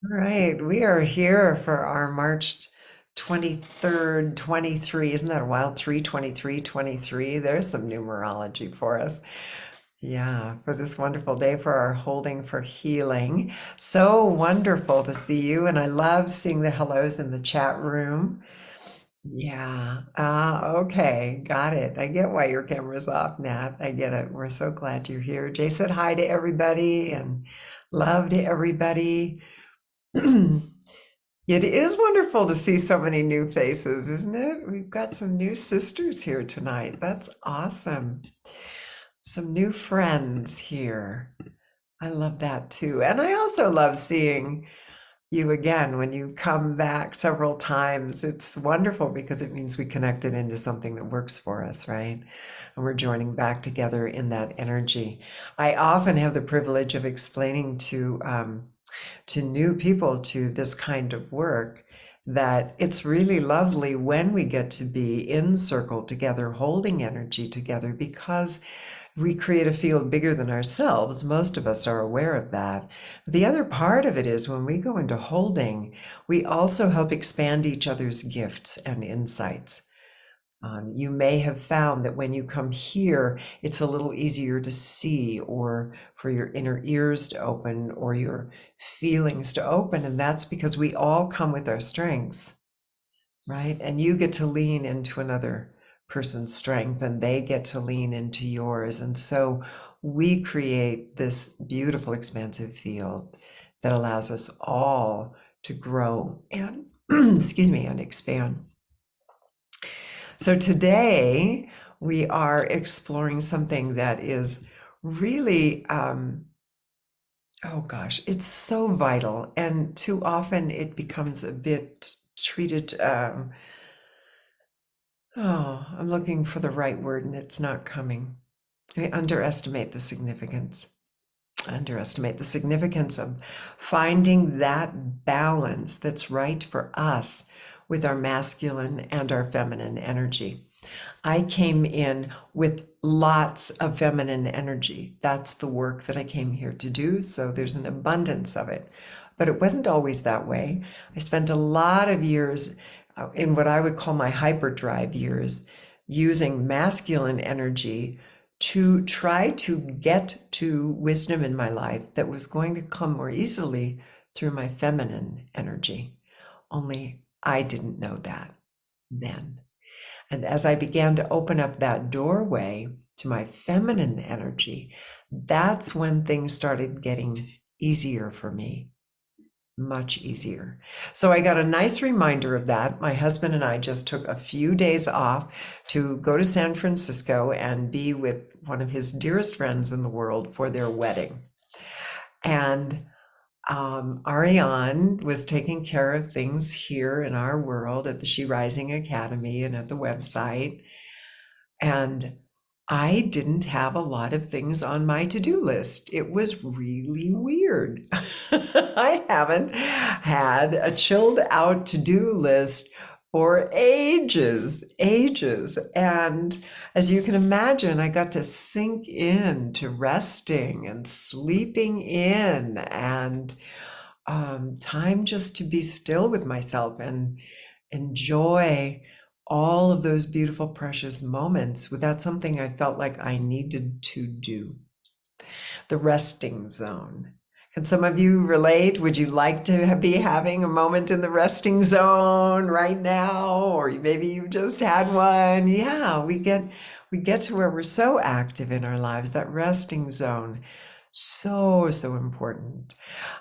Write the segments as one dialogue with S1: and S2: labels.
S1: All right, we are here for our March 23rd, 23. Isn't that a wild? 323, 23. There's some numerology for us. Yeah, for this wonderful day for our holding for healing. So wonderful to see you, and I love seeing the hellos in the chat room. Yeah, okay, got it. I get why your camera's off, Nat. I get it. We're so glad you're here. Jay said hi to everybody and love to everybody. It is wonderful to see so many new faces, isn't it? We've got some new sisters here tonight. That's awesome. Some new friends here. I love that too. And I also love seeing you again when you come back several times. It's wonderful because it means we connected into something that works for us, right? And we're joining back together in that energy. I often have the privilege of explaining to new people to this kind of work that it's really lovely when we get to be in circle together, holding energy together, because we create a field bigger than ourselves. Most of us are aware of that. The other part of it is when we go into holding, we also help expand each other's gifts and insights. You may have found that when you come here, it's a little easier to see, or for your inner ears to open, or your feelings to open. And that's because we all come with our strengths, right? And you get to lean into another person's strength, and they get to lean into yours. And so we create this beautiful, expansive field that allows us all to grow and, excuse me, and expand. So today we are exploring something that is really, oh gosh, it's so vital. And too often it becomes a bit treated, oh, I'm looking for the right word and it's not coming. We underestimate the significance. Underestimate the significance of finding that balance that's right for us with our masculine and our feminine energy. I came in with lots of feminine energy. That's the work that I came here to do. So there's an abundance of it. But it wasn't always that way. I spent a lot of years in what I would call my hyperdrive years, using masculine energy to try to get to wisdom in my life that was going to come more easily through my feminine energy. Only I didn't know that then. And as I began to open up that doorway to my feminine energy, that's when things started getting easier for me, much easier. So I got a nice reminder of that. My husband and I just took a few days off to go to San Francisco and be with one of his dearest friends in the world for their wedding. And Ariane was taking care of things here in our world at the She Rising Academy and at the website. And I didn't have a lot of things on my to-do list. It was really weird. I haven't had a chilled out to-do list for ages, ages. And as you can imagine, I got to sink in to resting and sleeping in and time just to be still with myself and enjoy all of those beautiful, precious moments without something I felt like I needed to do. The resting zone. Can some of you relate? Would you like to be having a moment in the resting zone right now? Or maybe you just had one. Yeah, we get to where we're so active in our lives, that resting zone. So, so important.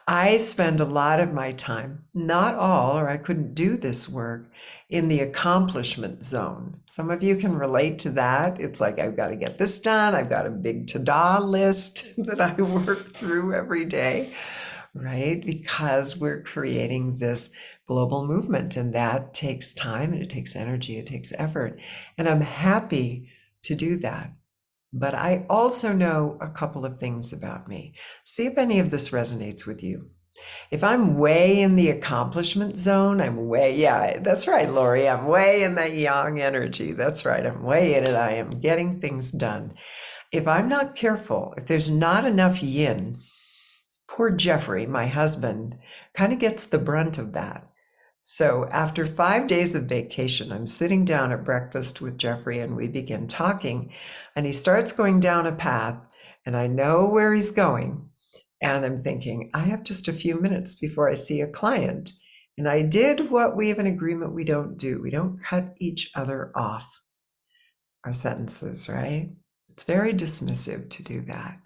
S1: I spend a lot of my time, not all, or I couldn't do this work, in the accomplishment zone. Some of you can relate to that. It's like, I've got to get this done. I've got a big to-do list that I work through every day, right? Because we're creating this global movement, and that takes time and it takes energy, it takes effort. And I'm happy to do that. But I also know a couple of things about me. See if any of this resonates with you. If I'm way in the accomplishment zone, I'm way, yeah, that's right, Lori. I'm way in that yang energy. That's right. I'm way in it. I am getting things done. If I'm not careful, if there's not enough yin Poor Jeffrey, my husband, kind of gets the brunt of that. So after 5 days of vacation, I'm sitting down at breakfast with Jeffrey and we begin talking. And he starts going down a path, and I know where he's going. And I'm thinking, I have just a few minutes before I see a client. And I did what we have an agreement we don't do. We don't cut each other off our sentences, right? It's very dismissive to do that.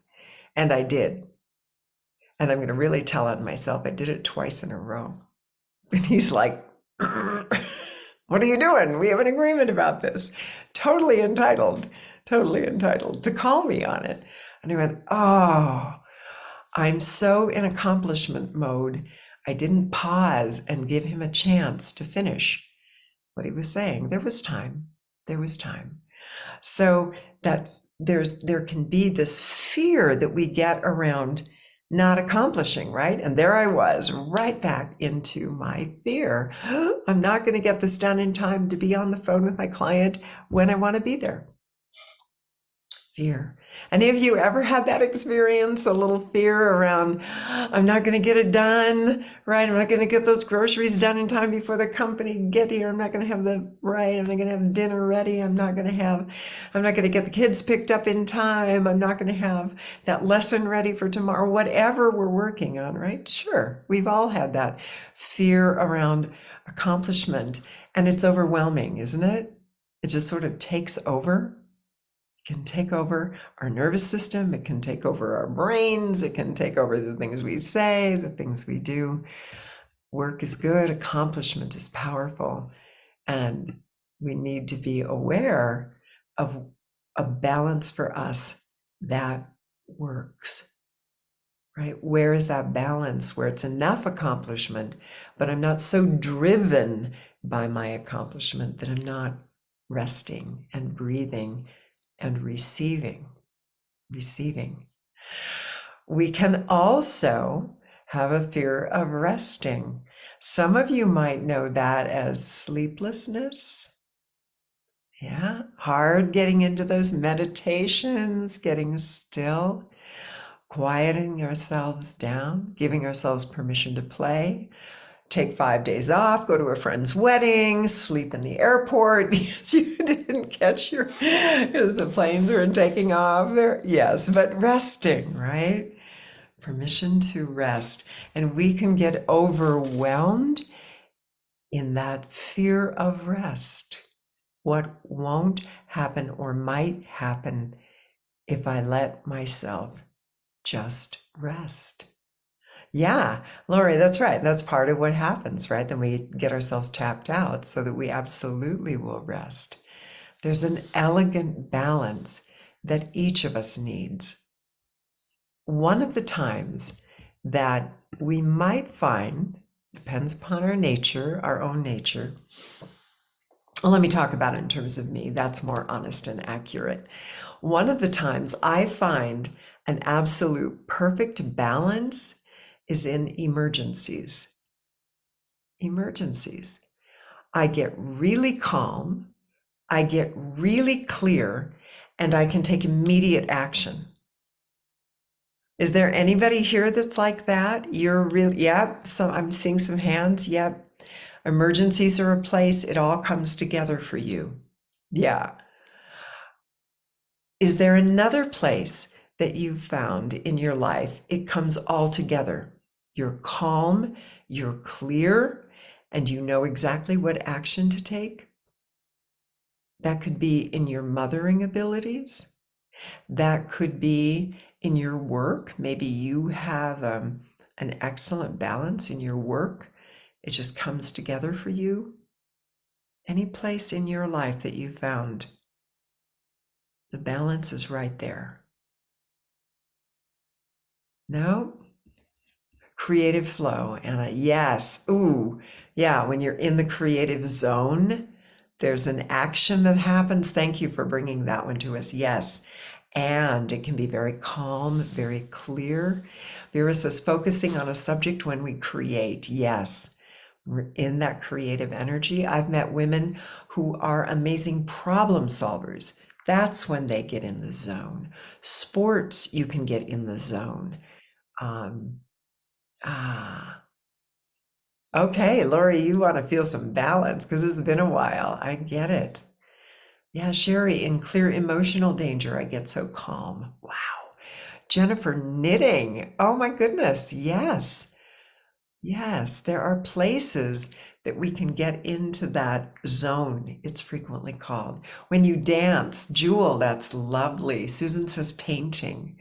S1: And I did. And I'm going to really tell on myself. I did it twice in a row. And he's like, what are you doing? We have an agreement about this. Totally entitled to call me on it. And I went, oh, I'm so in accomplishment mode. I didn't pause and give him a chance to finish what he was saying. There was time. There was time. So that there can be this fear that we get around not accomplishing, right? And there I was, right back into my fear. I'm not going to get this done in time to be on the phone with my client when I want to be there. Fear. Any of you ever had that experience? A little fear around, I'm not going to get it done, right? I'm not going to get those groceries done in time before the company get here. I'm not going to have I'm not going to have dinner ready. I'm not going to get the kids picked up in time. I'm not going to have that lesson ready for tomorrow, whatever we're working on, right? Sure. We've all had that fear around accomplishment, and it's overwhelming, isn't it? It just sort of takes over. Can take over our nervous system. It can take over our brains. It can take over the things we say, the things we do. Work is good. Accomplishment is powerful. And we need to be aware of a balance for us that works, right? Where is that balance where it's enough accomplishment, but I'm not so driven by my accomplishment that I'm not resting and breathing and receiving. We can also have a fear of resting. Some of you might know that as sleeplessness. Yeah, hard getting into those meditations, getting still, quieting ourselves down, giving ourselves permission to play. Take 5 days off, go to a friend's wedding, sleep in the airport because you didn't catch because the planes were taking off there. Yes, but resting, right? Permission to rest. And we can get overwhelmed in that fear of rest. What won't happen or might happen if I let myself just rest? Yeah, Lori, that's right. That's part of what happens, right? Then we get ourselves tapped out so that we absolutely will rest. There's an elegant balance that each of us needs. One of the times that we might find, depends upon our nature, our own nature. Well, let me talk about it in terms of me. That's more honest and accurate. One of the times I find an absolute perfect balance is in emergencies. Emergencies. I get really calm, I get really clear, and I can take immediate action. Is there anybody here that's like that? You're really, yep. So I'm seeing some hands. Yep. Emergencies are a place. It all comes together for you. Yeah. Is there another place that you've found in your life? It comes all together. You're calm, you're clear, and you know exactly what action to take. That could be in your mothering abilities. That could be in your work. Maybe you have an excellent balance in your work. It just comes together for you. Any place in your life that you found, the balance is right there. No? Creative flow, Anna. Yes. Ooh, yeah. When you're in the creative zone, there's an action that happens. Thank you for bringing that one to us. Yes. And it can be very calm, very clear. Vera says, focusing on a subject when we create. Yes. We're in that creative energy. I've met women who are amazing problem solvers. That's when they get in the zone. Sports, you can get in the zone. Ah, okay, Lori, you want to feel some balance because it's been a while. I get it. Yeah, Sherry, in clear emotional danger, I get so calm. Wow. Jennifer, knitting. Oh my goodness. Yes. Yes. There are places that we can get into that zone, it's frequently called. When you dance, Jewel, that's lovely. Susan says painting.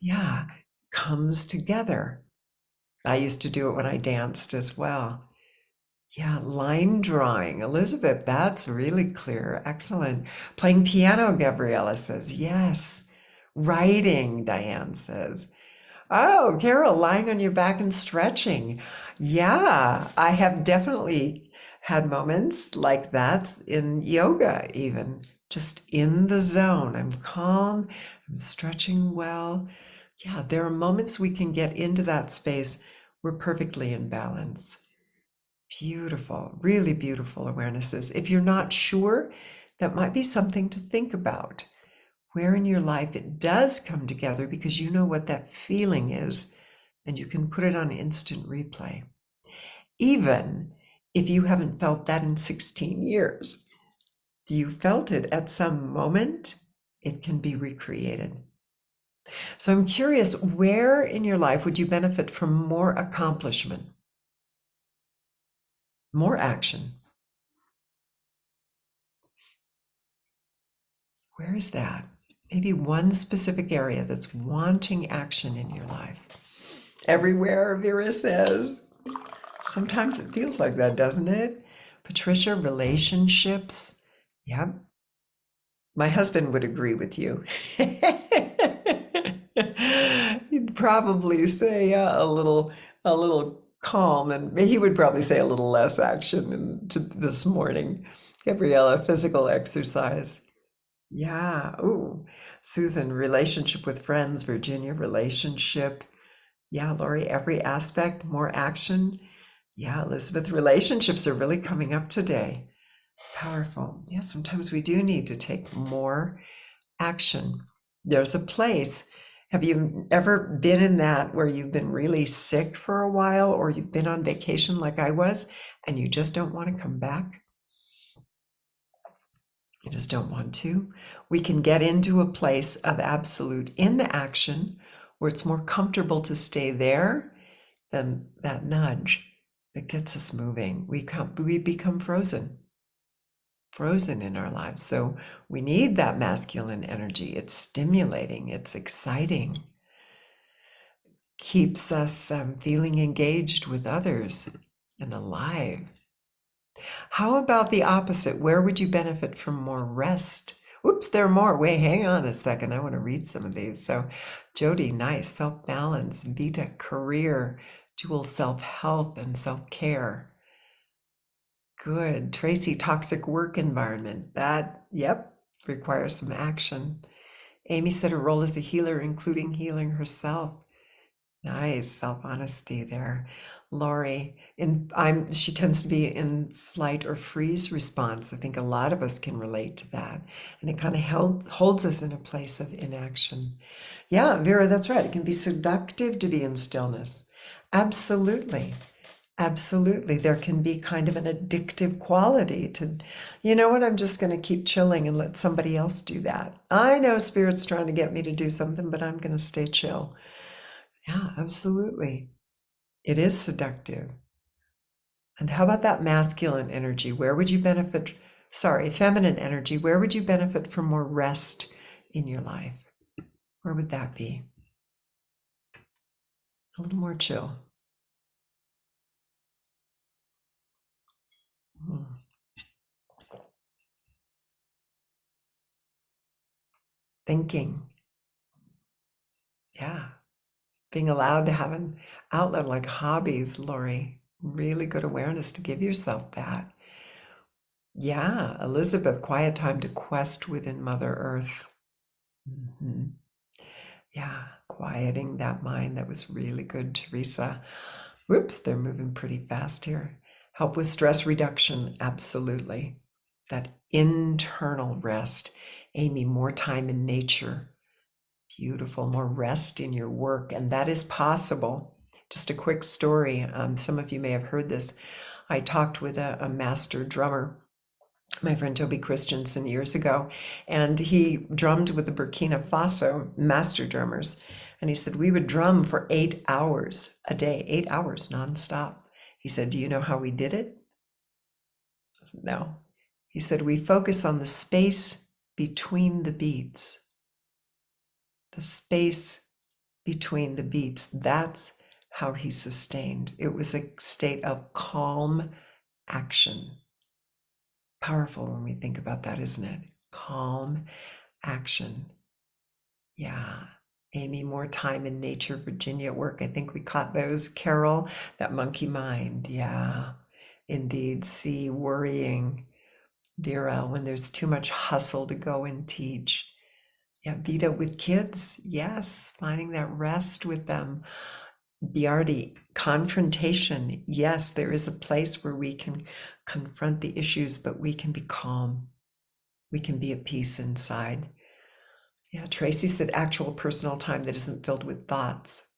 S1: Yeah, comes together. I used to do it when I danced as well. Yeah, line drawing. Elizabeth, that's really clear. Excellent. Playing piano, Gabriella says. Yes. Writing, Diane says. Oh, Carol, lying on your back and stretching. Yeah, I have definitely had moments like that in yoga, even just in the zone. I'm calm, I'm stretching well. Yeah, there are moments we can get into that space. We're perfectly in balance. Beautiful, really beautiful awarenesses. If you're not sure, that might be something to think about. Where in your life it does come together because you know what that feeling is and you can put it on instant replay. Even if you haven't felt that in 16 years, you felt it at some moment, it can be recreated. So I'm curious, where in your life would you benefit from more accomplishment, more action? Where is that? Maybe one specific area that's wanting action in your life. Everywhere, Vera says. Sometimes it feels like that, doesn't it? Patricia, relationships. Yep. My husband would agree with you. He'd probably say a little calm, and he would probably say a little less action this morning. Gabriella, physical exercise. Yeah. Ooh. Susan, relationship with friends. Virginia, relationship. Yeah, Lori, every aspect, more action. Yeah, Elizabeth, relationships are really coming up today. Powerful. Yeah, sometimes we do need to take more action. There's a place. Have you ever been in that where you've been really sick for a while or you've been on vacation like I was and you just don't want to come back? You just don't want to. We can get into a place of absolute inaction where it's more comfortable to stay there than that nudge that gets us moving. We become frozen in our lives. So we need that masculine energy. It's stimulating, it's exciting, keeps us feeling engaged with others and alive. How about the opposite? Where would you benefit from more rest? Oops, there are more. Wait, hang on a second. I want to read some of these. So, Jody, nice. Self balance, Vita, career, dual self health, and self care. Good. Tracy, toxic work environment. That, yep, requires some action. Amy said her role as a healer, including healing herself. Nice self-honesty there. Lori, she tends to be in flight or freeze response. I think a lot of us can relate to that. And it kind of holds us in a place of inaction. Yeah, Vera, that's right. It can be seductive to be in stillness. Absolutely. Absolutely. There can be kind of an addictive quality to, you know what, I'm just going to keep chilling and let somebody else do that. I know Spirit's trying to get me to do something, but I'm going to stay chill. Yeah, absolutely. It is seductive. And how about that masculine energy? Where would you benefit? Sorry, feminine energy. Where would you benefit from more rest in your life? Where would that be? A little more chill. Hmm. Thinking. Yeah. Being allowed to have an outlet like hobbies, Lori. Really good awareness to give yourself that. Yeah, Elizabeth, quiet time to quest within Mother Earth. Mhm. Yeah, quieting that mind. That was really good, Teresa. Whoops, they're moving pretty fast here. Help with stress reduction, absolutely. That internal rest. Amy, more time in nature. Beautiful. More rest in your work. And that is possible. Just a quick story. Some of you may have heard this. I talked with a master drummer, my friend Toby Christensen, years ago, and he drummed with the Burkina Faso master drummers. And he said, we would drum for 8 hours a day, 8 hours nonstop. He said, do you know how we did it? I said, no. He said, we focus on the space between the beats. The space between the beats. That's how he sustained. It was a state of calm action. Powerful when we think about that, isn't it? Calm action. Yeah. Amy, more time in nature, Virginia at work. I think we caught those. Carol, that monkey mind. Yeah, indeed. See, worrying. Vera, when there's too much hustle to go and teach. Yeah, Vita, with kids. Yes, finding that rest with them. Bjardi, confrontation. Yes, there is a place where we can confront the issues, but we can be calm. We can be at peace inside. Yeah, Tracy said actual personal time that isn't filled with thoughts.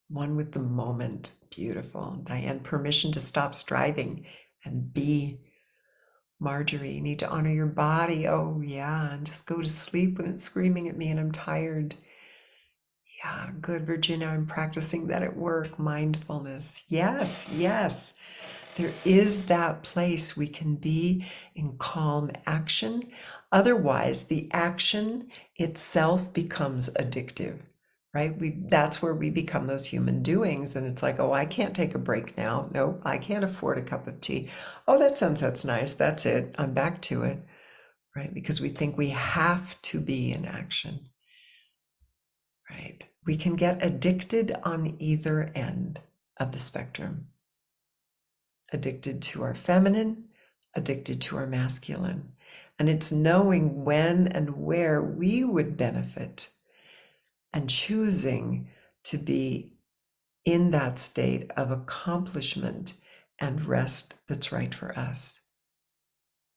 S1: One with the moment. Beautiful. Diane, permission to stop striving and be. Marjorie, you need to honor your body. Oh, yeah, and just go to sleep when it's screaming at me and I'm tired. Yeah, good, Virginia. I'm practicing that at work. Mindfulness. Yes, yes. There is that place we can be in calm action. Otherwise, the action itself becomes addictive, right? That's where we become those human doings. And it's like, oh, I can't take a break now. Nope, I can't afford a cup of tea. Oh, that sunset's nice. That's it. I'm back to it, right? Because we think we have to be in action, right? We can get addicted on either end of the spectrum. Addicted to our feminine, addicted to our masculine. And it's knowing when and where we would benefit and choosing to be in that state of accomplishment and rest that's right for us.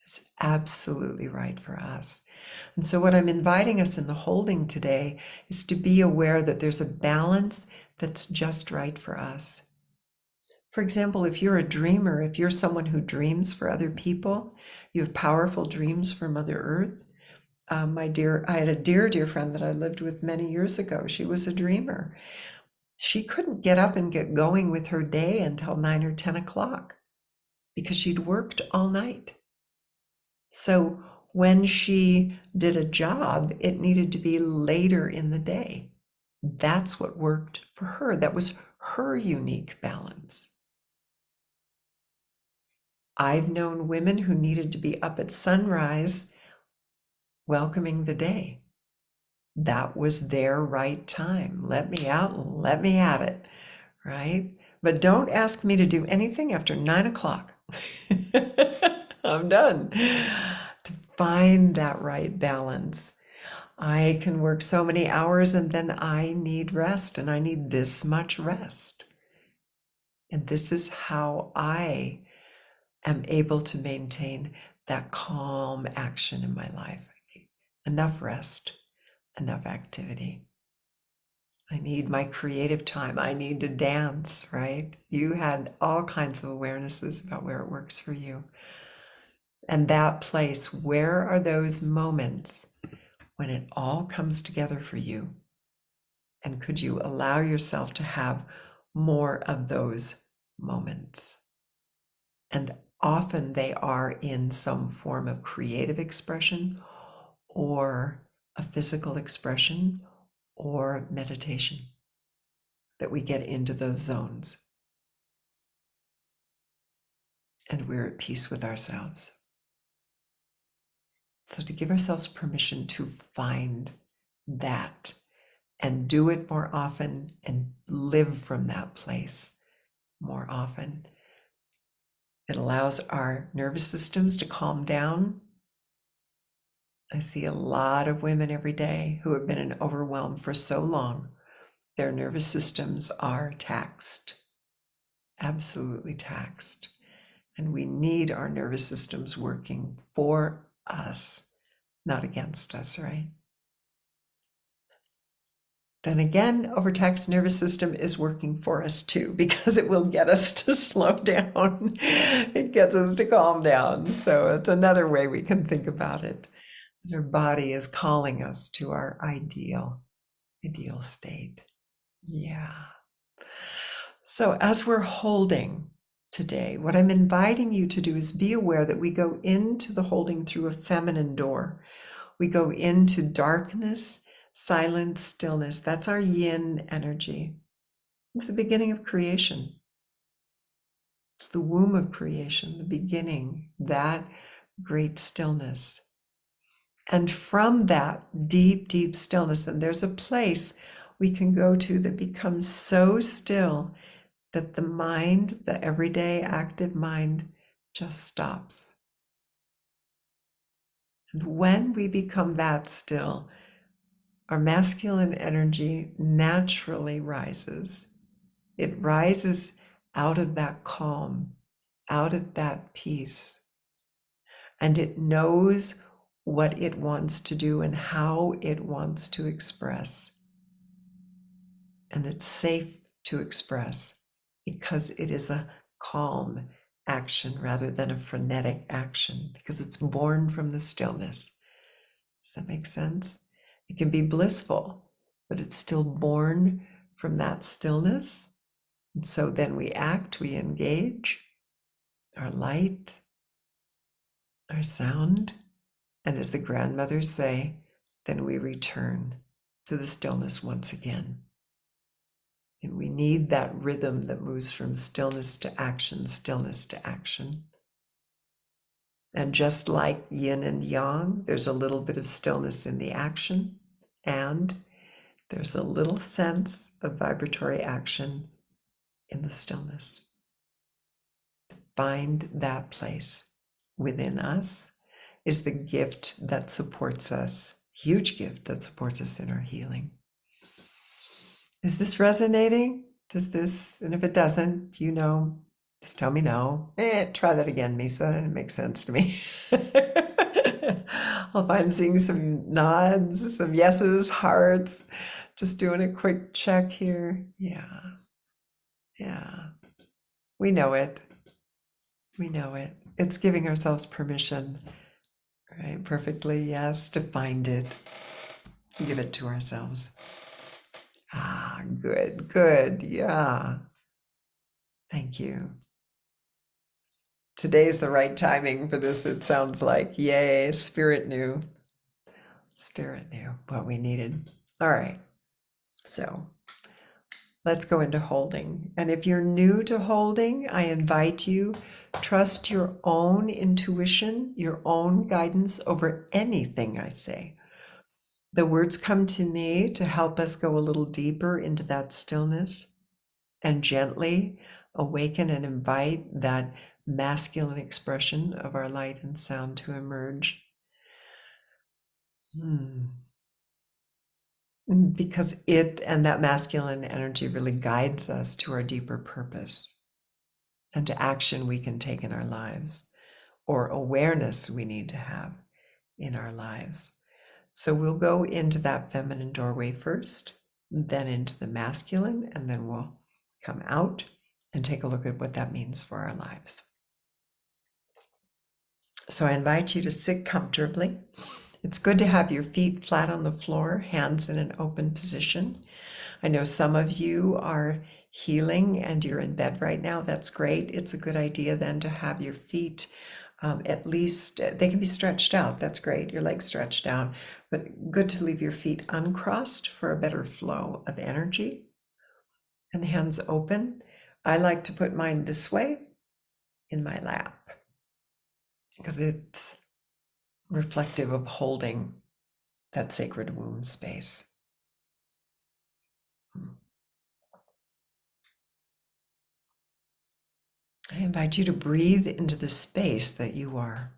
S1: It's absolutely right for us. And so, what I'm inviting us in the holding today is to be aware that there's a balance that's just right for us. For example, if you're a dreamer, if you're someone who dreams for other people, you have powerful dreams for Mother Earth. I had a dear friend that I lived with many years ago. She was a dreamer. She couldn't get up and get going with her day until 9 or 10 o'clock because she'd worked all night. So when she did a job, it needed to be later in the day. That's what worked for her. That was her unique balance. I've known women who needed to be up at sunrise welcoming the day. That was their right time. Let me out, let me at it, right? But don't ask me to do anything after 9 o'clock. I'm done. To find that right balance. I can work so many hours and then I need rest and I need this much rest. And this is how I am able to maintain that calm action in my life. Enough rest, enough activity. I need my creative time. I need to dance, right? You had all kinds of awarenesses about where it works for you. And that place, where are those moments when it all comes together for you? And could you allow yourself to have more of those moments? And often they are in some form of creative expression or a physical expression or meditation that we get into those zones and we're at peace with ourselves. So to give ourselves permission to find that and do it more often and live from that place more often. It allows our nervous systems to calm down. I see a lot of women every day who have been in overwhelm for so long. Their nervous systems are taxed, absolutely taxed. And we need our nervous systems working for us, not against us, right? then again, overtaxed nervous system is working for us too, because it will get us to slow down. It gets us to calm down. So it's another way we can think about it. Our body is calling us to our ideal state. Yeah. So as we're holding today, what I'm inviting you to do is be aware that we go into the holding through a feminine door. We go into darkness, silence, stillness. That's our yin energy. It's the beginning of creation. It's the womb of creation, the beginning, that great stillness. And from that deep, deep stillness, and there's a place we can go to that becomes so still that the mind, the everyday active mind, just stops. And when we become that still, our masculine energy naturally rises. It rises out of that calm, out of that peace, and it knows what it wants to do and how it wants to express. And it's safe to express because it is a calm action rather than a frenetic action, because it's born from the stillness. Does that make sense? It can be blissful, but it's still born from that stillness. And so then we act, we engage our light, our sound, and as the grandmothers say, then we return to the stillness once again. And we need that rhythm that moves from stillness to action, stillness to action. And just like yin and yang, there's a little bit of stillness in the action, and there's a little sense of vibratory action in the stillness. Find that place within us is the gift that supports us, huge gift that supports us in our healing. Is this resonating? Does this, and if it doesn't, just tell me no. Try that again, Misa, and it makes sense to me. I'm seeing some nods, some yeses, hearts. Just doing a quick check here. Yeah. Yeah. We know it. We know it. It's giving ourselves permission, right? Perfectly, yes, to find it. Give it to ourselves. Ah, good, good. Yeah. Thank you. Today's the right timing for this, it sounds like. Yay, spirit knew. Spirit knew what we needed. All right. So let's go into holding. And if you're new to holding, I invite you, trust your own intuition, your own guidance over anything I say. The words come to me to help us go a little deeper into that stillness and gently awaken and invite that masculine expression of our light and sound to emerge. Because it and that masculine energy really guides us to our deeper purpose and to action we can take in our lives, or awareness we need to have in our lives. So we'll go into that feminine doorway first, then into the masculine, and then we'll come out and take a look at what that means for our lives. So I invite you to sit comfortably. It's good to have your feet flat on the floor, hands in an open position. I know some of you are healing and you're in bed right now. That's great. It's a good idea then to have your feet at least, they can be stretched out. That's great. Your legs stretched out, but good to leave your feet uncrossed for a better flow of energy. And hands open. I like to put mine this way in my lap because it's reflective of holding that sacred womb space. I invite you to breathe into the space that you are.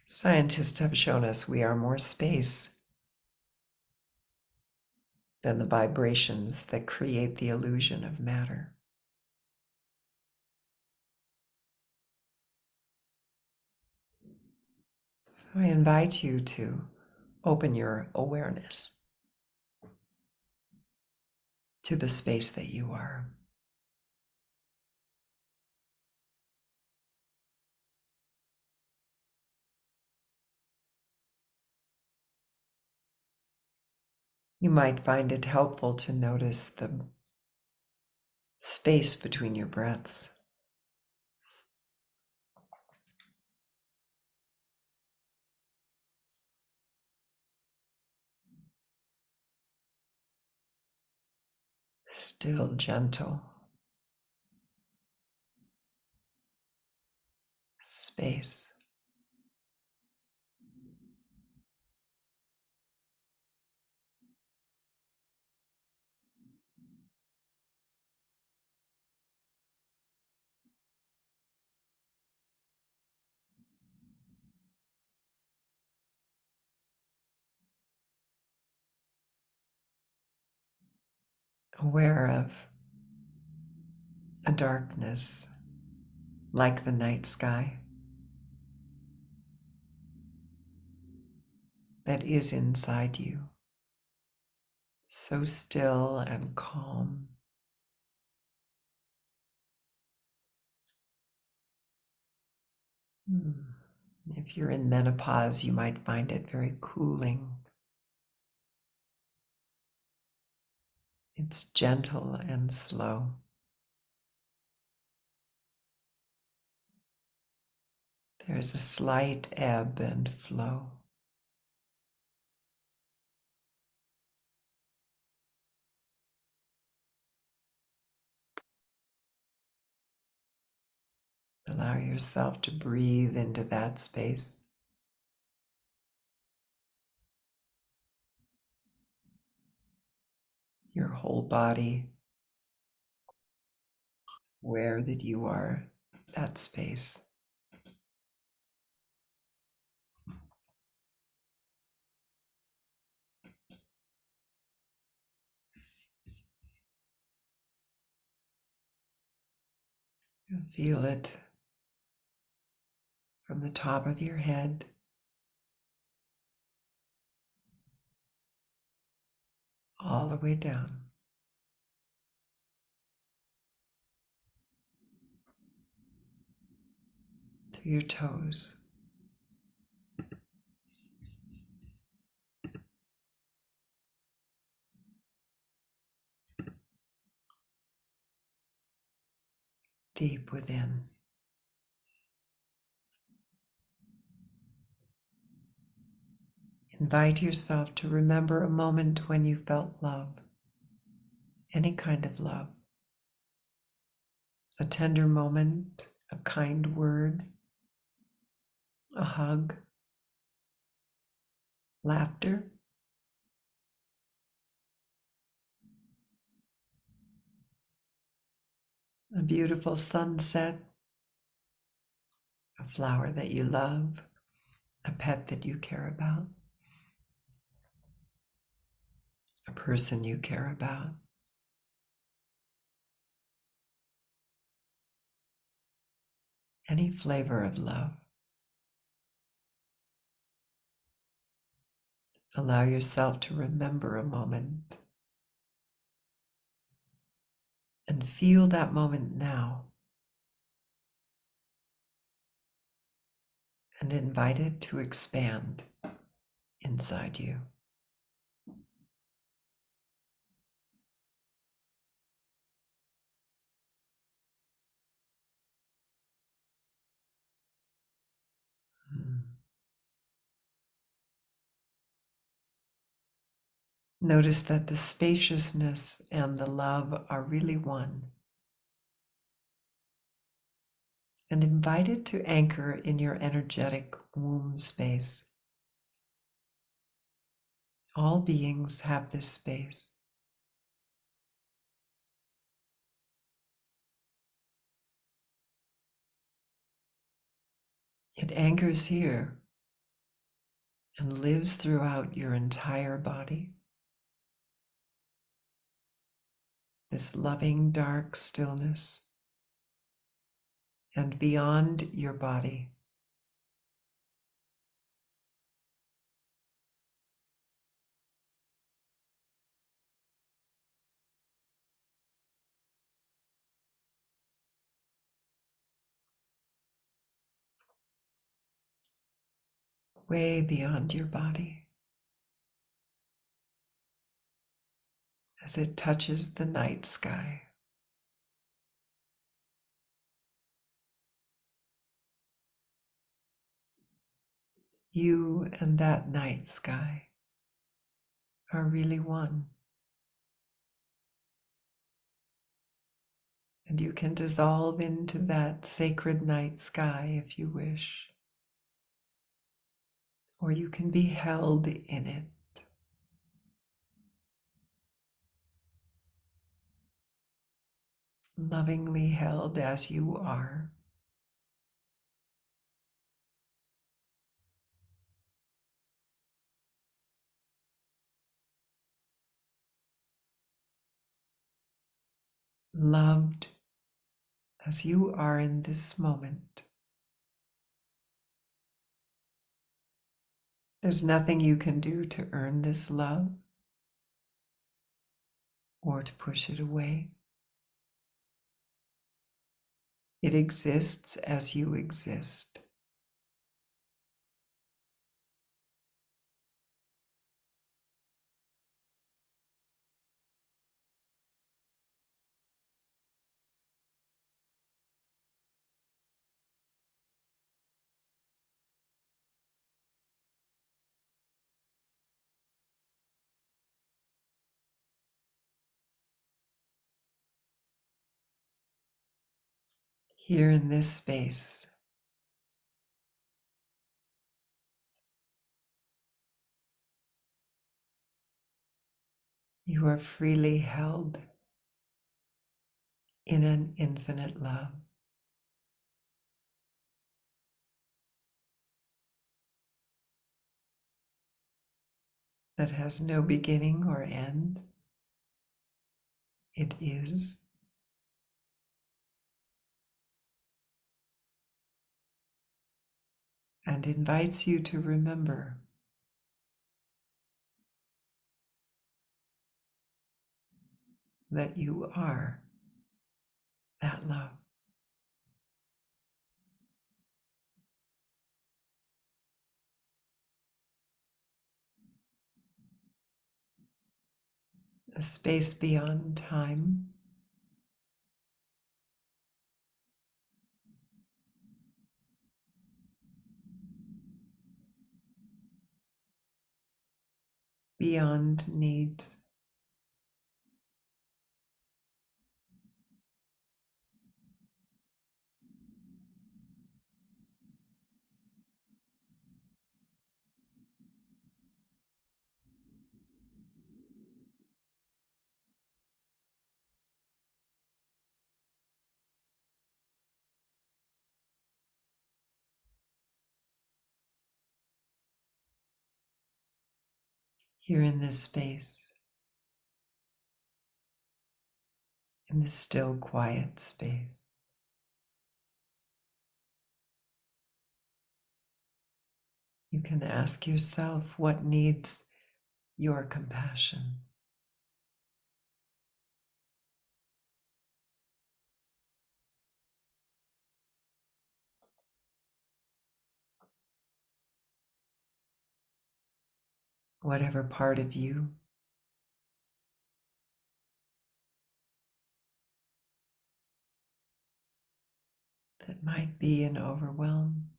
S1: Scientists have shown us we are more space than the vibrations that create the illusion of matter. So I invite you to open your awareness to the space that you are. You might find it helpful to notice the space between your breaths. Still gentle space. Aware of a darkness like the night sky that is inside you, so still and calm. If you're in menopause, you might find it very cooling. It's gentle and slow. There's a slight ebb and flow. Allow yourself to breathe into that space. Your whole body, aware that you are that space. You feel it from the top of your head all the way down to your toes. Deep within. Invite yourself to remember a moment when you felt love, any kind of love. A tender moment, a kind word, a hug, laughter. A beautiful sunset, a flower that you love, a pet that you care about, a person you care about. Any flavor of love. Allow yourself to remember a moment and feel that moment now, and invite it to expand inside you. Notice that the spaciousness and the love are really one, and invite it to anchor in your energetic womb space. All beings have this space. It anchors here and lives throughout your entire body. This loving, dark stillness. And beyond your body, way beyond your body as it touches the night sky. You and that night sky are really one. And you can dissolve into that sacred night sky if you wish. Or you can be held in it. Lovingly held as you are. Loved as you are in this moment. There's nothing you can do to earn this love or to push it away. It exists as you exist. Here in this space, you are freely held in an infinite love that has no beginning or end. It is. And invites you to remember that you are that love. A space beyond time, beyond needs. Here in this space, in this still, quiet space. You can ask yourself what needs your compassion. Whatever part of you that might be in overwhelm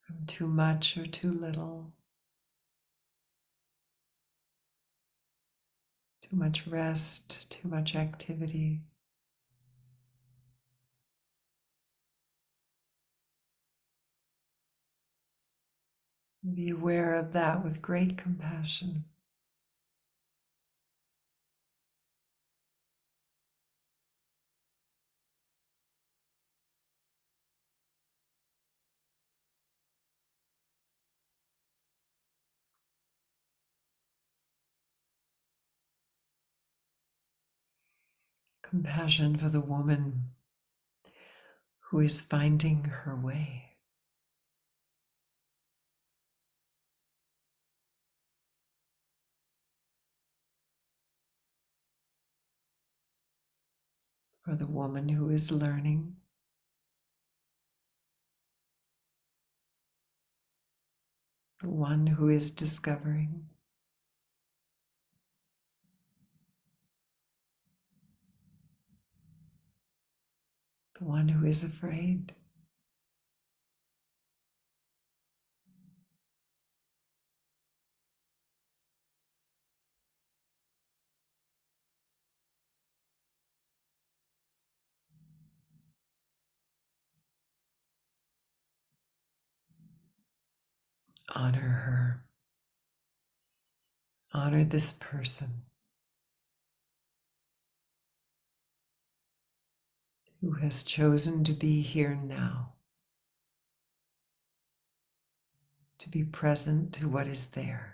S1: from too much or too little, too much rest, too much activity. Be aware of that with great compassion. Compassion for the woman who is finding her way. For the woman who is learning. the one who is discovering, the one who is afraid. Honor her. Honor this person who has chosen to be here now, to be present to what is there.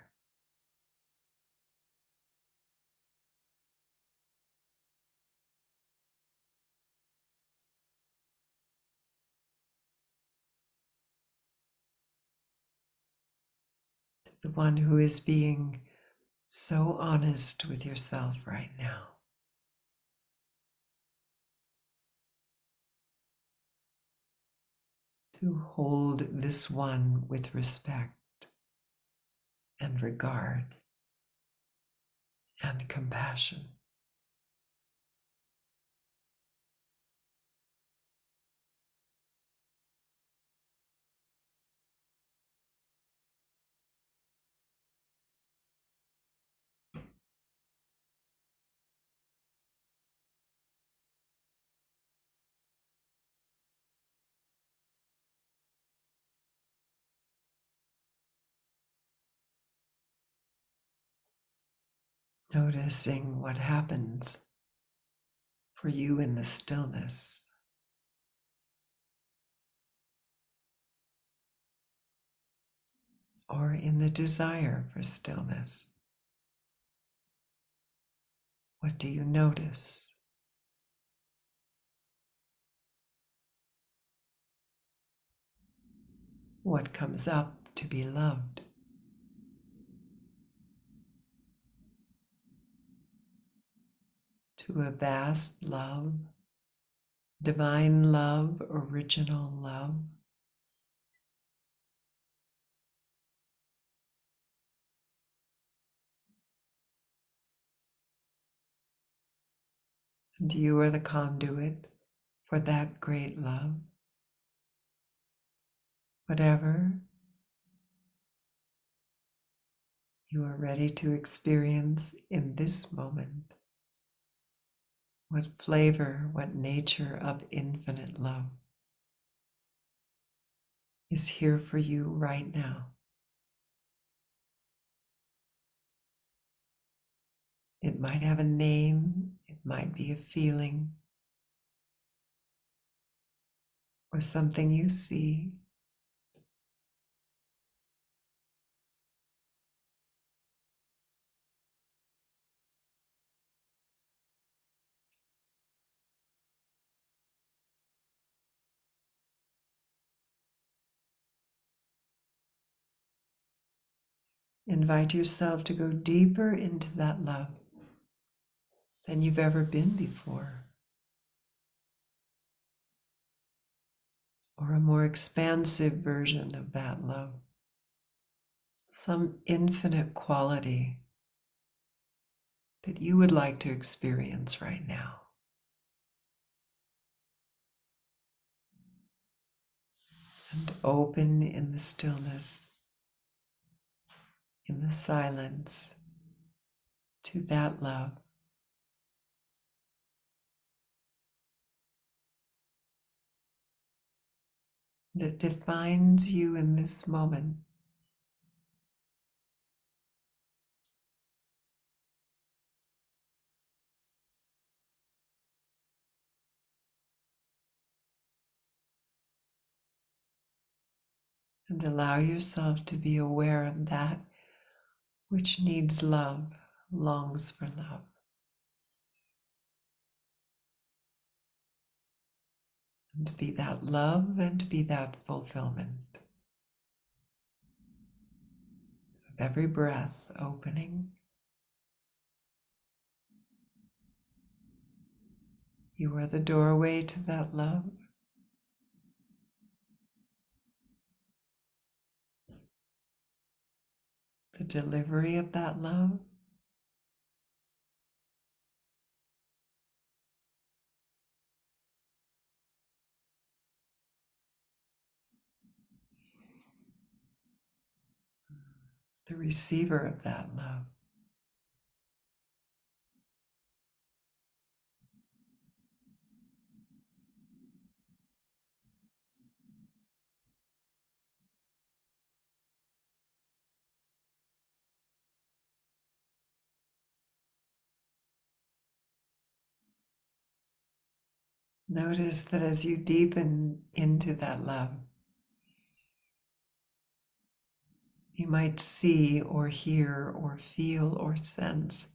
S1: The one who is being so honest with yourself right now. To hold this one with respect and regard and compassion. Noticing what happens for you in the stillness. Or in the desire for stillness. What do you notice? What comes up to be loved? To a vast love, divine love, original love. And you are the conduit for that great love. Whatever you are ready to experience in this moment, what flavor, what nature of infinite love is here for you right now. It might have a name, it might be a feeling, or something you see. Invite yourself to go deeper into that love than you've ever been before, or a more expansive version of that love, some infinite quality that you would like to experience right now. And open in the stillness, in the silence, to that love. That defines you in this moment. And allow yourself to be aware of that which needs love, longs for love. And to be that love and to be that fulfillment. With every breath opening, you are the doorway to that love. the delivery of that love. The receiver of that love. Notice that as you deepen into that love, you might see or hear or feel or sense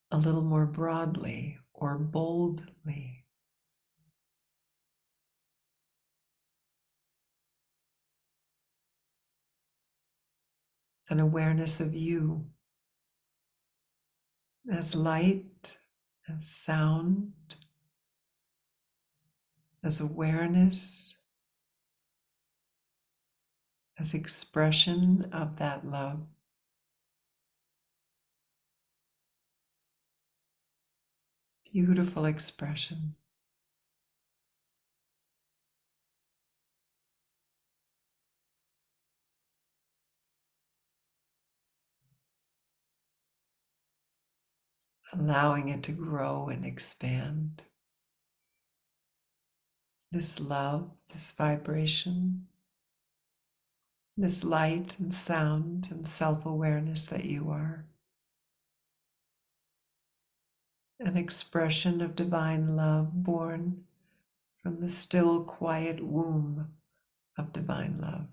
S1: a little more broadly or boldly an awareness of you as light, as sound, as awareness, as expression of that love. Beautiful expression. Allowing it to grow and expand. This love, this vibration, this light and sound and self-awareness that you are. An expression of divine love born from the still, quiet womb of divine love.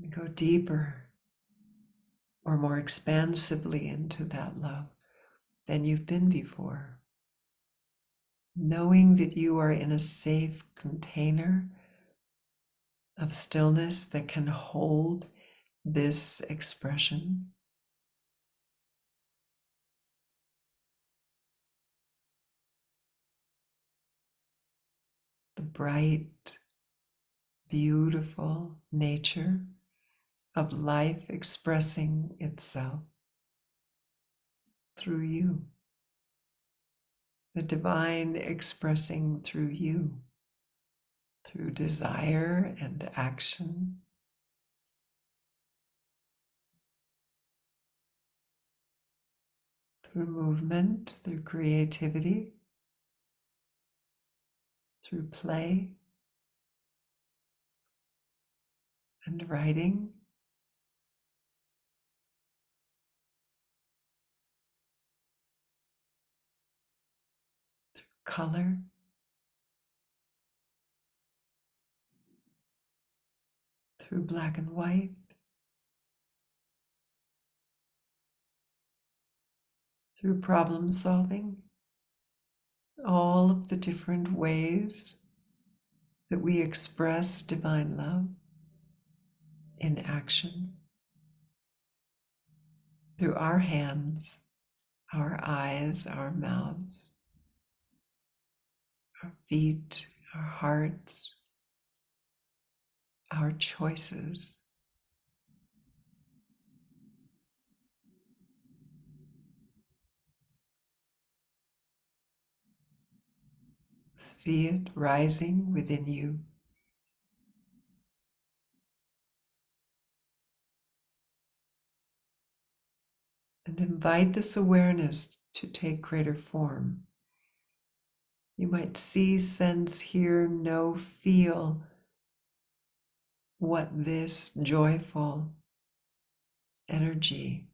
S1: We go deeper or more expansively into that love than you've been before. Knowing that you are in a safe container of stillness that can hold this expression. The bright, beautiful nature of life expressing itself through you. The divine expressing through you, through desire and action, through movement, through creativity, through play and writing, color, through black and white, through problem solving, all of the different ways that we express divine love in action, through our hands, our eyes, our mouths, our feet, our hearts, our choices. See it rising within you. And invite this awareness to take greater form. You might see, sense, hear, know, feel what this joyful energy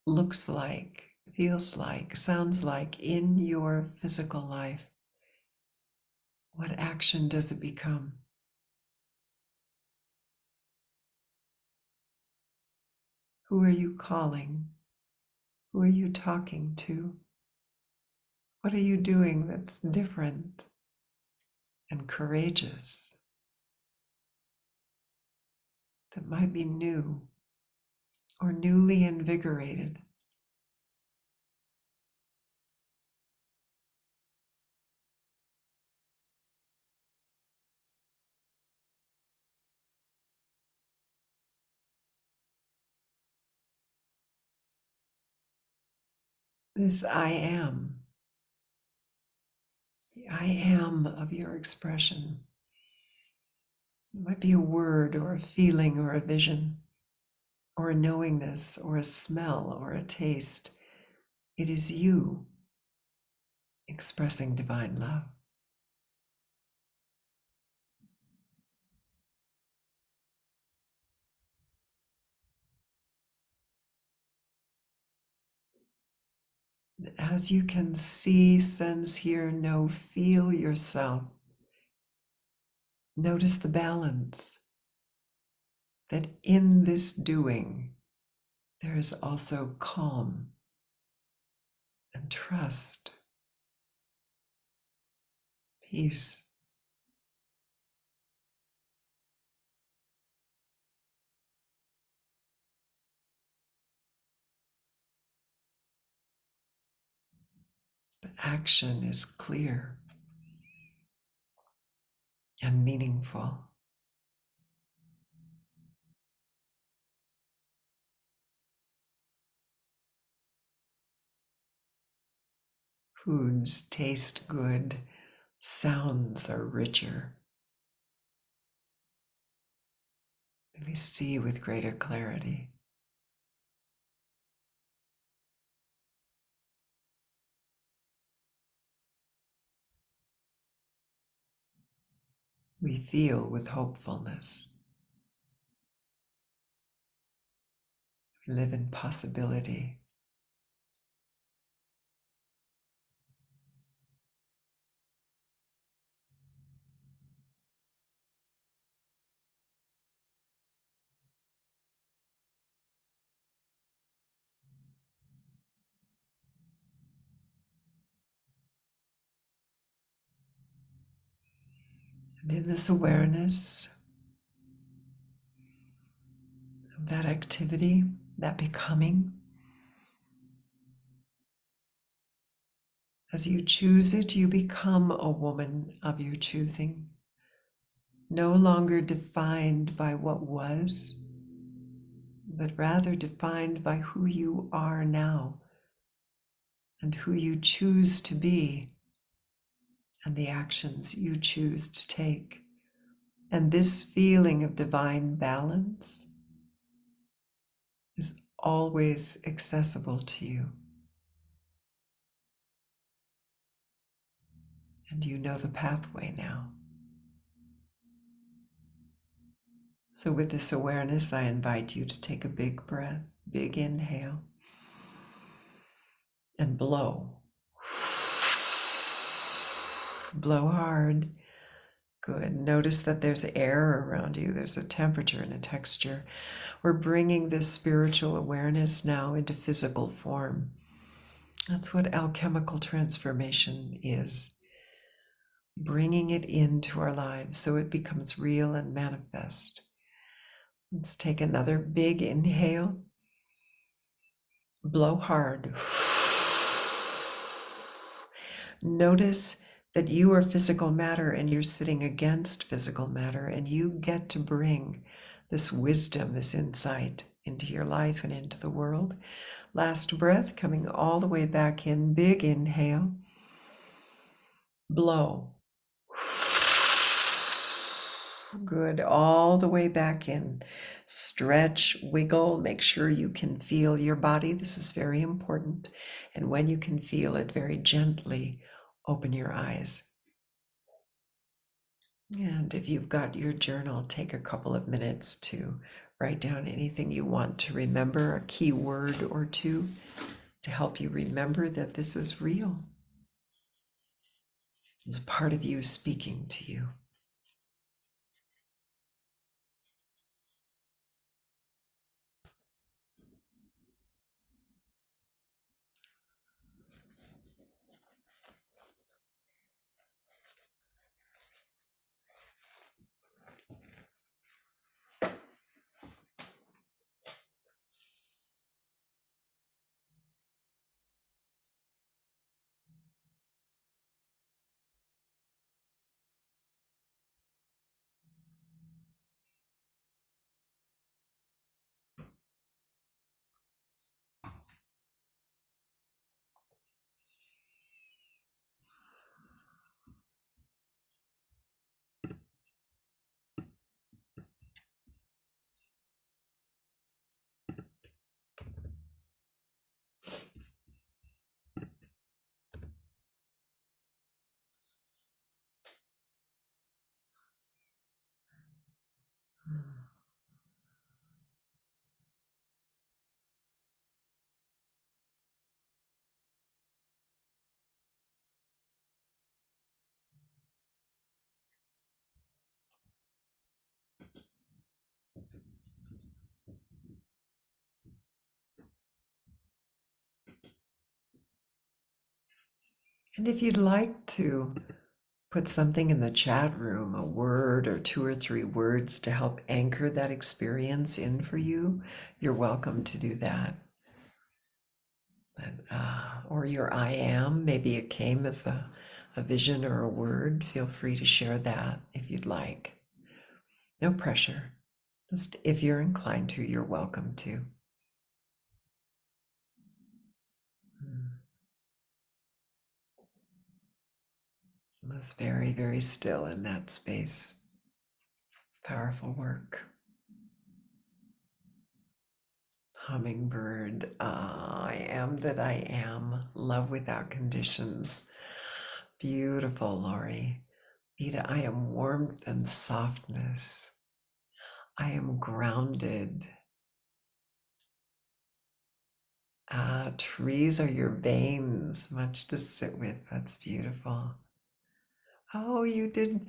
S1: looks like, feels like, sounds like in your physical life. What action does it become? Who are you calling? Who are you talking to? What are you doing that's different and courageous, that might be new or newly invigorated? This the I am of your expression. It might be a word or a feeling or a vision or a knowingness or a smell or a taste. It is you expressing divine love. As you can see, sense, hear, know, feel yourself, notice the balance that in this doing there is also calm and trust, peace. The action is clear and meaningful. Foods taste good, sounds are richer. We see with greater clarity. We feel with hopefulness. We live in possibility. And in this awareness of that activity, that becoming, as you choose it, you become a woman of your choosing, no longer defined by what was, but rather defined by who you are now and who you choose to be and the actions you choose to take. And this feeling of divine balance is always accessible to you. And you know the pathway now. So, with this awareness, I invite you to take a big breath, big inhale, and blow. Blow hard. Good. Notice that there's air around you, there's a temperature and a texture. We're bringing this spiritual awareness now into physical form. That's what alchemical transformation is. Bringing it into our lives so it becomes real and manifest. Let's take another big inhale. Blow hard. Notice that you are physical matter and you're sitting against physical matter, and you get to bring this wisdom, this insight into your life and into the world. Last breath, coming all the way back in. Big inhale. Blow. Good. All the way back in. Stretch, wiggle, make sure you can feel your body. This is very important. And when you can feel it, very gently open your eyes. And if you've got your journal, take a couple of minutes to write down anything you want to remember, a key word or two to help you remember that this is real. It's a part of you speaking to you. And if you'd like to put something in the chat room, a word or two or three words to help anchor that experience in for you, you're welcome to do that. Or your I am, maybe it came as a vision or a word. Feel free to share that if you'd like. No pressure. Just if you're inclined to, you're welcome to. It was very, very still in that space. Powerful work. Hummingbird, I am that I am, love without conditions. Beautiful, Lori. Vita, I am warmth and softness. I am grounded. Trees are your veins, much to sit with. That's beautiful. Oh, you did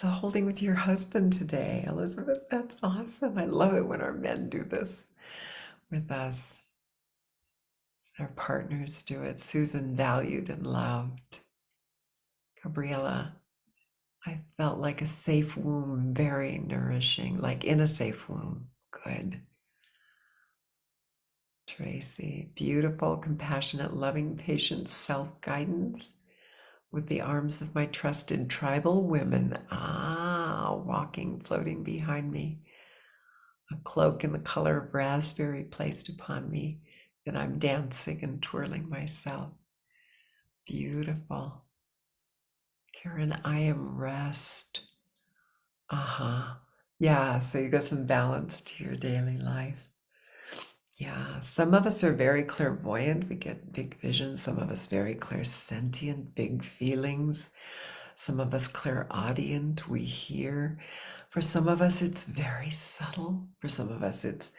S1: the holding with your husband today, Elizabeth. That's awesome. I love it when our men do this with us. Our partners do it. Susan, valued and loved. Gabriella, I felt like a safe womb, very nourishing, like in a safe womb. Good. Tracy, beautiful, compassionate, loving, patient self-guidance with the arms of my trusted tribal women. Walking, floating behind me. A cloak in the color of raspberry placed upon me. Then I'm dancing and twirling myself. Beautiful. Karen, I am rest. Yeah, so you got some balance to your daily life. Yeah, some of us are very clairvoyant. We get big visions. Some of us very clairsentient, big feelings. Some of us clairaudient, we hear. For some of us, it's very subtle. For some of us, it's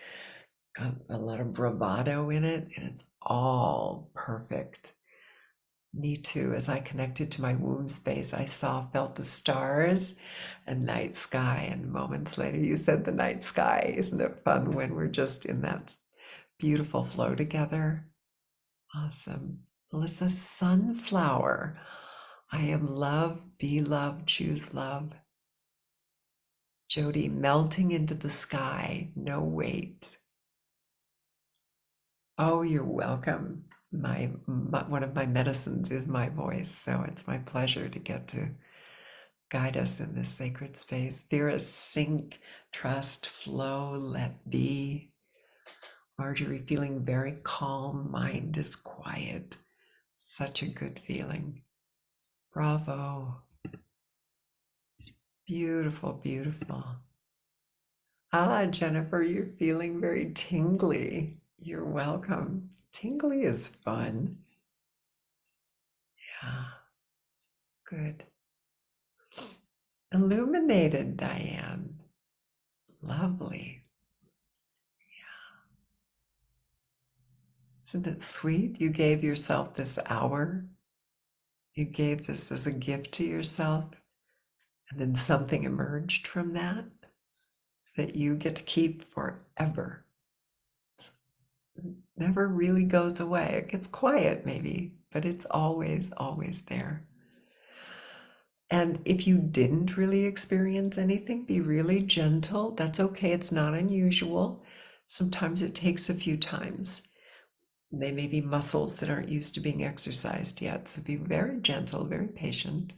S1: got a lot of bravado in it, and it's all perfect. Me too. As I connected to my womb space, I felt the stars and night sky. And moments later, you said the night sky. Isn't it fun when we're just in that beautiful flow together? Awesome. Alyssa, sunflower. I am love, be love, choose love. Jody, melting into the sky, no weight. Oh, you're welcome. One of my medicines is my voice, so it's my pleasure to get to guide us in this sacred space. Vera, sink, trust, flow, let be. Marjorie, feeling very calm, mind is quiet. Such a good feeling. Bravo. Beautiful, beautiful. Jennifer, you're feeling very tingly. You're welcome. Tingly is fun. Yeah, good. Illuminated, Diane. Lovely. Isn't it sweet? You gave yourself this hour. You gave this as a gift to yourself, and then something emerged from that that you get to keep forever. Never really goes away. It gets quiet maybe, but it's always, always there. And if you didn't really experience anything, be really gentle. That's okay. It's not unusual. Sometimes it takes a few times. They may be muscles that aren't used to being exercised yet. So be very gentle, very patient.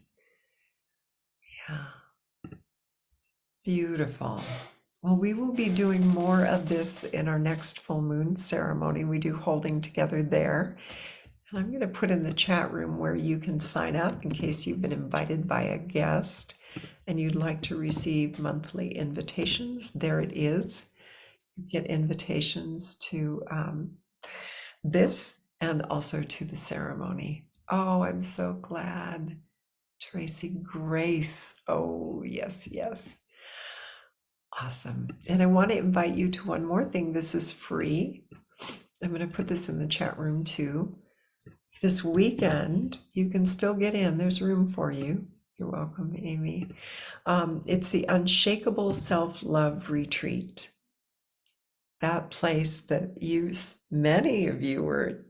S1: Yeah. Beautiful. Well, we will be doing more of this in our next full moon ceremony. We do holding together there. And I'm going to put in the chat room where you can sign up in case you've been invited by a guest and you'd like to receive monthly invitations. There it is. You get invitations to this and also to the ceremony. Oh, I'm so glad. Tracy Grace. Oh, yes, yes. Awesome. And I want to invite you to one more thing. This is free. I'm going to put this in the chat room too. This weekend, you can still get in. There's room for you. You're welcome, Amy. It's the Unshakable Self-Love Retreat. That place that many of you were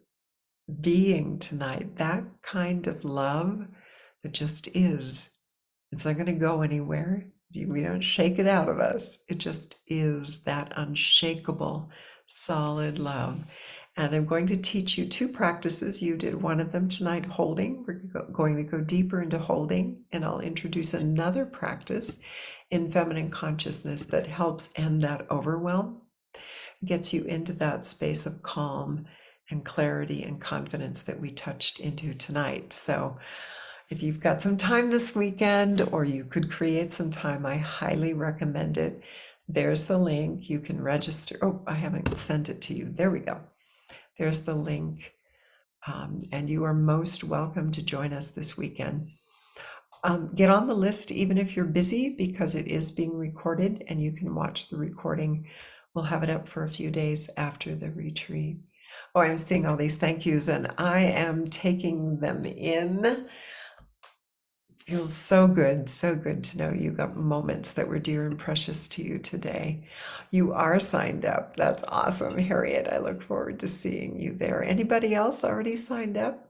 S1: being tonight, that kind of love that just is. It's not going to go anywhere. We don't shake it out of us. It just is that unshakable, solid love. And I'm going to teach you two practices. You did one of them tonight, holding. We're going to go deeper into holding, and I'll introduce another practice in feminine consciousness that helps end that overwhelm, gets you into that space of calm and clarity and confidence that we touched into tonight. So if you've got some time this weekend, or you could create some time, I highly recommend it. There's the link. You can register. Oh, I haven't sent it to you. There we go. There's the link. And you are most welcome to join us this weekend. Get on the list even if you're busy, because it is being recorded and you can watch the recording. We'll have it up for a few days after the retreat. Oh, I'm seeing all these thank yous and I am taking them in. Feels so good to know you got moments that were dear and precious to you today. You are signed up. That's awesome, Harriet. I look forward to seeing you there. Anybody else already signed up?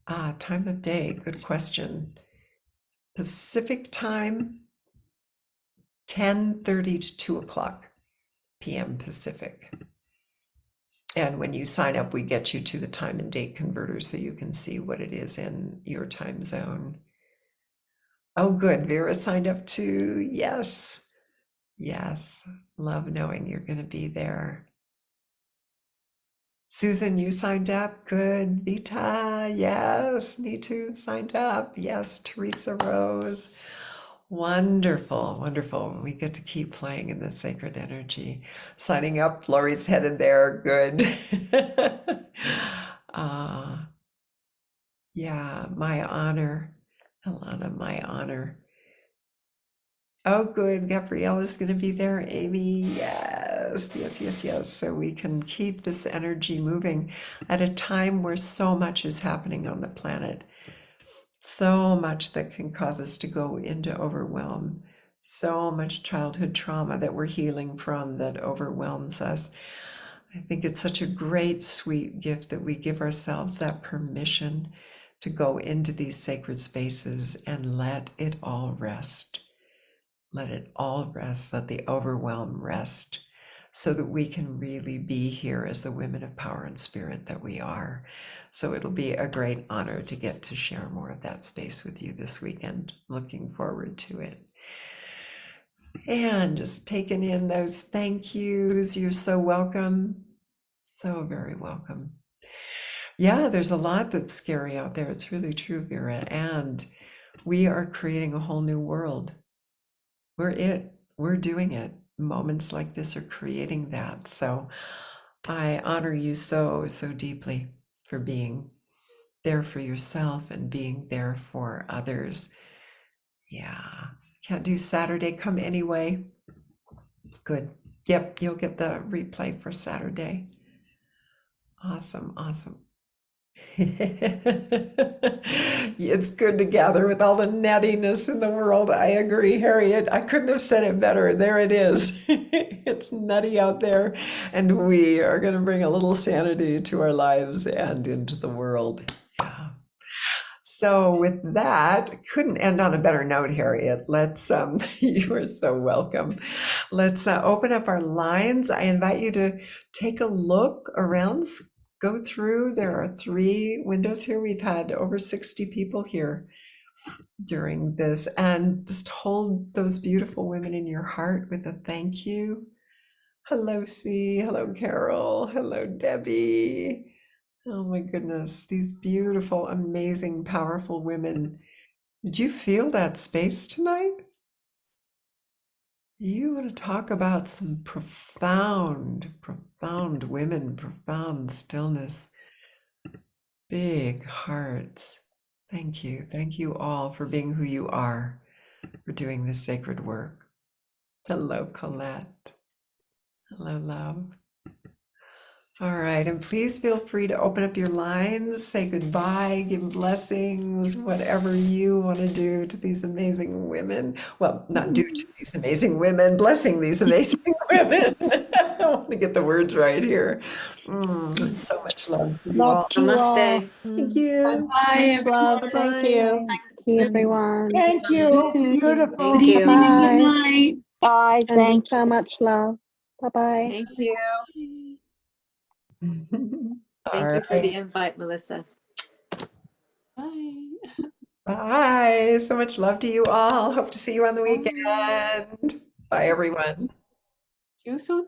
S1: Time of day, good question. Pacific time, 10:30 to 2 o'clock p.m. Pacific. And when you sign up, we get you to the time and date converter so you can see what it is in your time zone. Oh, good. Vera signed up too. Yes. Yes. Love knowing you're going to be there. Susan, you signed up. Good. Vita. Yes. Nitu signed up. Yes. Teresa Rose. Wonderful. Wonderful. We get to keep playing in the sacred energy. Signing up. Lori's headed there. Good. uh, yeah. My honor. Alana, my honor. Oh, good. Gabriella's going to be there. Amy, yes, yes, yes, yes. So we can keep this energy moving at a time where so much is happening on the planet. So much that can cause us to go into overwhelm. So much childhood trauma that we're healing from that overwhelms us. I think it's such a great, sweet gift that we give ourselves that permission to go into these sacred spaces and let it all rest. Let it all rest, let the overwhelm rest, so that we can really be here as the women of power and spirit that we are. So it'll be a great honor to get to share more of that space with you this weekend. Looking forward to it. And just taking in those thank yous. You're so welcome. So very welcome. Yeah, there's a lot that's scary out there. It's really true, Vera. And we are creating a whole new world. We're doing it. Moments like this are creating that. So I honor you so, so deeply for being there for yourself and being there for others. Yeah. Can't do Saturday, come anyway. Good. Yep, you'll get the replay for Saturday. Awesome, awesome. It's good to gather with all the nuttiness in the world. I agree, Harriet. I couldn't have said it better. There it is. It's nutty out there, and we are going to bring a little sanity to our lives and into the world. Yeah. So with that, couldn't end on a better note, Harriet. Let's, you are so welcome. Let's open up our lines. I invite you to take a look around, go through. There are 3 windows here. We've had over 60 people here during this, and just hold those beautiful women in your heart with a thank you. Hello, C. Hello, Carol. Hello, Debbie. Oh my goodness, these beautiful, amazing, powerful women. Did you feel that space tonight? You want to talk about some profound, profound women, profound stillness, big hearts. Thank you. Thank you all for being who you are, for doing this sacred work. Hello, Colette. Hello, love. All right, and please feel free to open up your lines, say goodbye, give blessings, whatever you want to do to these amazing women. Well, not do to these amazing women, blessing these amazing women. want to get the words right here. So much love to you
S2: Love
S1: all.
S2: to you all.
S3: Namaste. Thank you.
S4: Bye,
S2: Much love.
S3: Bye-bye.
S2: Thank you.
S5: Thank you, everyone.
S2: Thank you. Beautiful.
S3: Thank
S4: Good
S3: you.
S4: evening, good
S5: Bye.
S4: night.
S2: Bye.
S5: Sending
S2: Thank
S5: so much love. Bye-bye.
S6: Thank you.
S1: All
S6: Thank you for the
S1: right.
S6: invite, Melissa.
S4: Bye.
S1: Bye. So much love to you all. Hope to see you on the
S4: Bye.
S1: weekend. Bye, everyone.
S4: See you soon.